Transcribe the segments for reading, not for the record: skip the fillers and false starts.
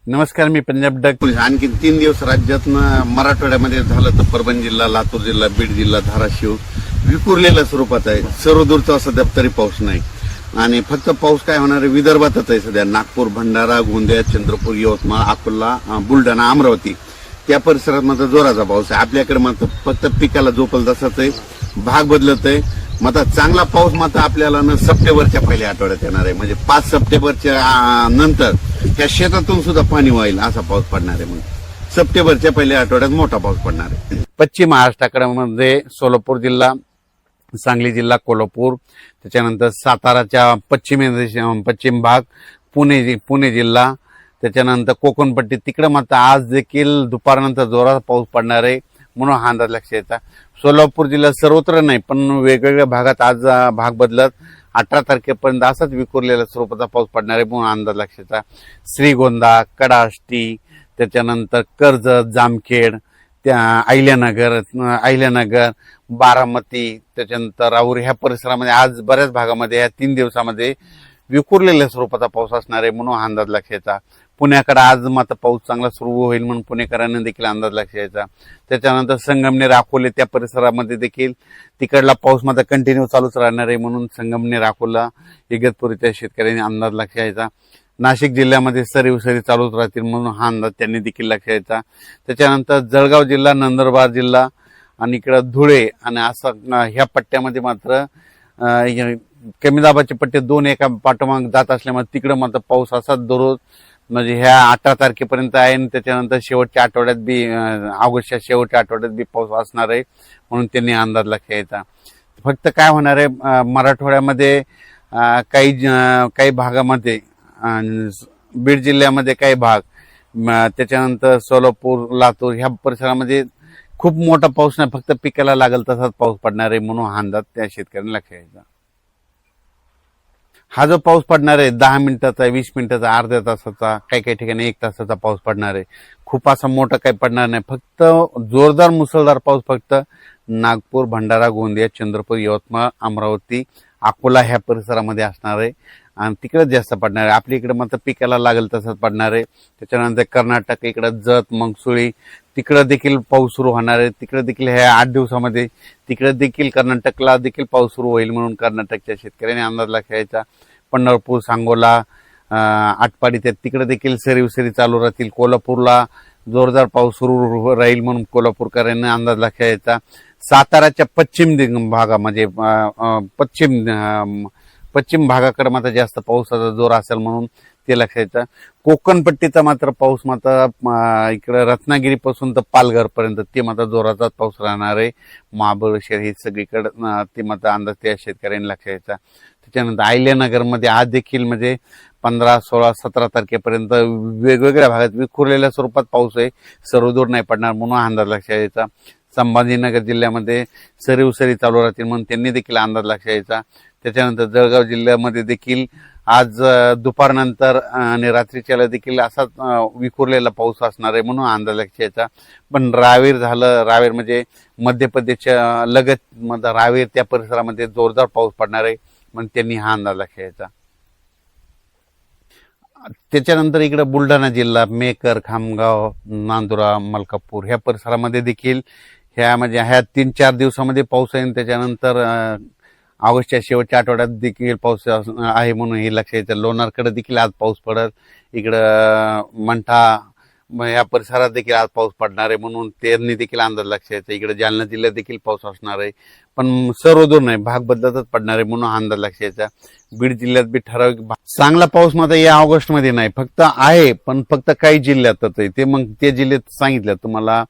नमस्कार, मी पंजाब डक. आणखी 3 दिवस राज्यातनं मराठवाड्यामध्ये झालं तर परभणी जिल्हा, लातूर जिल्हा, बीड जिल्हा, धाराशिव विखुरलेल्या स्वरूपात आहे. सर्वदूरचा सध्या तरी पाऊस नाही आणि फक्त पाऊस काय होणार आहे विदर्भातच आहे सध्या. नागपूर, भंडारा, गोंदिया, चंद्रपूर, यवतमाळ, अकोला, बुलढाणा, अमरावती त्या परिसरात मात्र जोराचा पाऊस आहे. आपल्याकडे मात्र फक्त पिकाला जोपल तसाच आहे, भाग बदलत आहे. मात्र चांगला पाऊस मात्र आपल्याला सप्टेंबरच्या पहिल्या आठवड्यात येणार आहे. म्हणजे 5 सप्टेंबरच्या नंतर त्या शेतातून सुद्धा पाणी वाईल असा पाऊस पडणार आहे. मग सप्टेंबरच्या पहिल्या आठवड्यात मोठा पाऊस पडणार आहे. पश्चिम महाराष्ट्राकडे सोलापूर जिल्हा, सांगली जिल्हा, कोल्हापूर, त्याच्यानंतर साताराच्या पश्चिम भाग, पुणे जिल्हा, त्याच्यानंतर कोकणपट्टी तिकडे मात्र आज देखील दुपारनंतर जोराचा पाऊस पडणार आहे म्हणून हा अंदाज लक्षात येतात. सोलापूर जिल्हा सर्वत्र नाही पण वेगवेगळ्या भागात आज भाग बदलत 18 तारखेपर्यंत असाच विखुरलेल्या स्वरूपाचा पाऊस पडणार आहे म्हणून अंदाज लक्षात येतात. श्रीगोंदा, कडाष्टी, त्याच्यानंतर कर्जत, जामखेड, अहिल्यानगर, बारामती, त्याच्यानंतर राहुरी ह्या परिसरामध्ये आज बऱ्याच भागामध्ये या 3 दिवसामध्ये विखुरलेल्या स्वरूपाचा पाऊस असणार आहे म्हणून अंदाज लक्षात येतात. पुण्याकडे आज मात्र पाऊस चांगला सुरू होईल म्हणून पुणेकरांना देखील अंदाज लक्षात यायचा. त्याच्यानंतर संगमनेर, अकोले त्या परिसरामध्ये देखील तिकडला पाऊस मात्र कंटिन्यू चालूच राहणार आहे म्हणून संगमनेर, अकोला, इगतपुरीच्या शेतकऱ्यांनी अंदाज लक्षात यायचा. नाशिक जिल्ह्यामध्ये सरी चालूच राहतील म्हणून हा अंदाज त्यांनी देखील लक्षात यायचा. त्याच्यानंतर जळगाव जिल्हा, नंदुरबार जिल्हा आणि इकडं धुळे आणि असं ह्या पट्ट्यामध्ये मात्र कमी दाबाचे पट्टे 2 एका पाठोमाग जात असल्यामुळे तिकडं मात्र पाऊस असाच दररोज म्हणजे ह्या 18 तारखेपर्यंत आहे आणि त्याच्यानंतर शेवटच्या आठवड्यात बी ऑगस्टच्या शेवटच्या आठवड्यात बी पाऊस असणार आहे म्हणून त्यांनी अंदाज लक्षात यायचा. फक्त काय होणार आहे मराठवाड्यामध्ये काही भागामध्ये, बीड जिल्ह्यामध्ये काही भाग, त्याच्यानंतर सोलापूर, लातूर ह्या परिसरामध्ये खूप मोठा पाऊस नाही, फक्त पिकाला लागेल तसाच पाऊस पडणार आहे म्हणून हा अंदाज त्या शेतकऱ्यांना लक्षात यायचा. हा जो पाऊस पडणार आहे 10 मिनिटाचा, 20 मिनिटाचा, अर्ध्या तासाचा, काही ठिकाणी 1 तासाचा पाऊस पडणार आहे. खूप असा मोठा काही पडणार नाही. फक्त जोरदार मुसळधार पाऊस फक्त नागपूर, भंडारा, गोंदिया, चंद्रपूर, यवतमाळ, अमरावती, अकोला ह्या परिसरामध्ये असणार आहे आणि तिकडे जास्त पडणार आहे. आपल्या इकडे मात्र पिकाला लागेल तसंच पडणार आहे. त्याच्यानंतर कर्नाटक, इकडे जत, मंगसुळी तिकडे देखील पाऊस सुरू होणार आहे. तिकडे देखील ह्या 8 दिवसामध्ये तिकडे देखील कर्नाटकला देखील पाऊस सुरू होईल म्हणून कर्नाटकच्या शेतकऱ्यांनी अंदाज लक्षात. पंढरपूर, सांगोला, आटपाडी तिकडे देखील सरी चालू राहतील. कोल्हापूरला जोरदार पाऊस सुरू राहील म्हणून कोल्हापूरकरांनी अंदाज लक्षात यायचा. साताराच्या पश्चिम भागा म्हणजे पश्चिम भागाकडे मात्र जास्त पावसाचा जोर असेल म्हणून ते लक्षात येतं. कोकणपट्टीचा मात्र पाऊस मात्र इकडे रत्नागिरीपासून तर पालघर पर्यंत ते मात्र जोराचाच पाऊस राहणार आहे. महाबळेश्वर हे सगळीकडे ते मात्र अंदाज त्या शेतकऱ्यांनी लक्षात यायचा. त्याच्यानंतर अहिल्यानगरमध्ये आज देखील म्हणजे 15, 16, 17 तारखेपर्यंत वेगवेगळ्या भागात विखुरलेल्या स्वरूपात पाऊस आहे, सर्वदूर नाही पडणार म्हणून अंदाज लक्षात यायचा. संभाजीनगर जिल्ह्यामध्ये सरी चालू राहतील म्हणून त्यांनी देखील अंदाज लक्षात यायचा. त्याच्यानंतर जळगाव जिल्ह्यामध्ये देखील आज दुपारनंतर आणि रात्रीच्याला देखील असाच विखुरलेला पाऊस असणार आहे म्हणून अंदाज लक्षात यायचा. पण रावेर म्हणजे मध्य प्रदेशच्या लगत मध्ये रावेर त्या परिसरामध्ये जोरदार पाऊस पडणार आहे म्हणून त्यांनी हा अंदाज लक्षात यायचा. त्याच्यानंतर इकडे बुलढाणा जिल्हा, मेकर, खामगाव, नांदुरा, मलकापूर ह्या परिसरामध्ये देखील ह्या 3-4 दिवसामध्ये पाऊस आहे. त्याच्यानंतर ऑगस्टच्या शेवटच्या आठवड्यात देखील पाऊस आहे म्हणून हे लक्षात येतं. लोणारकडे देखील आज पाऊस पडत, इकडं मंठा या परिसरात देखील आज पाऊस पडणार आहे म्हणून त्यांनी देखील अंदाज लक्षात येतं. इकडे जालना जिल्ह्यात देखील पाऊस असणार आहे पण सर्वदूर नाही, भाग बदलतच पडणार आहे म्हणून अंदाज लक्षात यायचा. बीड जिल्ह्यात बी ठराविक चांगला पाऊस मात्र या ऑगस्ट मध्ये नाही, फक्त आहे पण फक्त काही जिल्ह्यातच आहे. ते मग ते जिल्ह्यात सांगितलं तुम्हाला,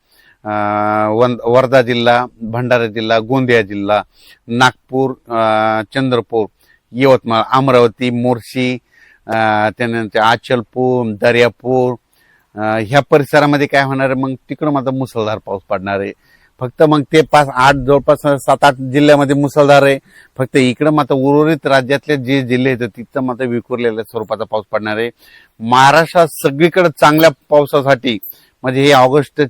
वर्धा जिल्हा, भंडारा जिल्हा, गोंदिया जिल्हा, नागपूर, चंद्रपूर, यवतमाळ, अमरावती, मोर्शी, त्यानंतर अचलपूर, दर्यापूर ह्या परिसरामध्ये काय होणार आहे मग तिकडं मात्र मुसळधार पाऊस पडणार आहे. फक्त मग ते 5-8 जवळपास 7-8 जिल्ह्यामध्ये मुसळधार आहे. फक्त इकडं मात्र उर्वरित राज्यातले जे जिल्हे आहेत तिथं मात्र विखुरलेल्या स्वरूपाचा पाऊस पडणार आहे. महाराष्ट्रात सगळीकडे चांगल्या पावसासाठी म्हणजे हे ऑगस्ट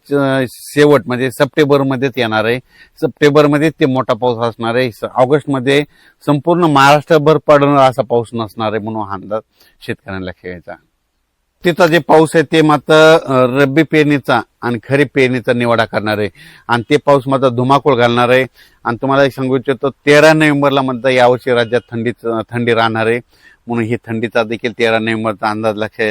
शेवट म्हणजे सप्टेंबरमध्येच येणार आहे. सप्टेंबरमध्ये ते मोठा पाऊस असणार आहे. ऑगस्टमध्ये संपूर्ण महाराष्ट्रभर पडणार असा पाऊस नसणार आहे म्हणून हा अंदाज शेतकऱ्यांना लक्षात घ्यायचा. परतीचा जे पाऊस आहे ते मात्र रब्बी पेरणीचा आणि खरीप पेरणीचा निवाडा करणार आहे आणि ते पाऊस मात्र धुमाकूळ घालणार आहे. आणि तुम्हाला एक सांगू इच्छितो 13 नोव्हेंबरला मात्र यावर्षी राज्यात थंडी राहणार आहे, म्हणून ही थंडीचा देखील 13 नोव्हेंबरचा अंदाज लक्षात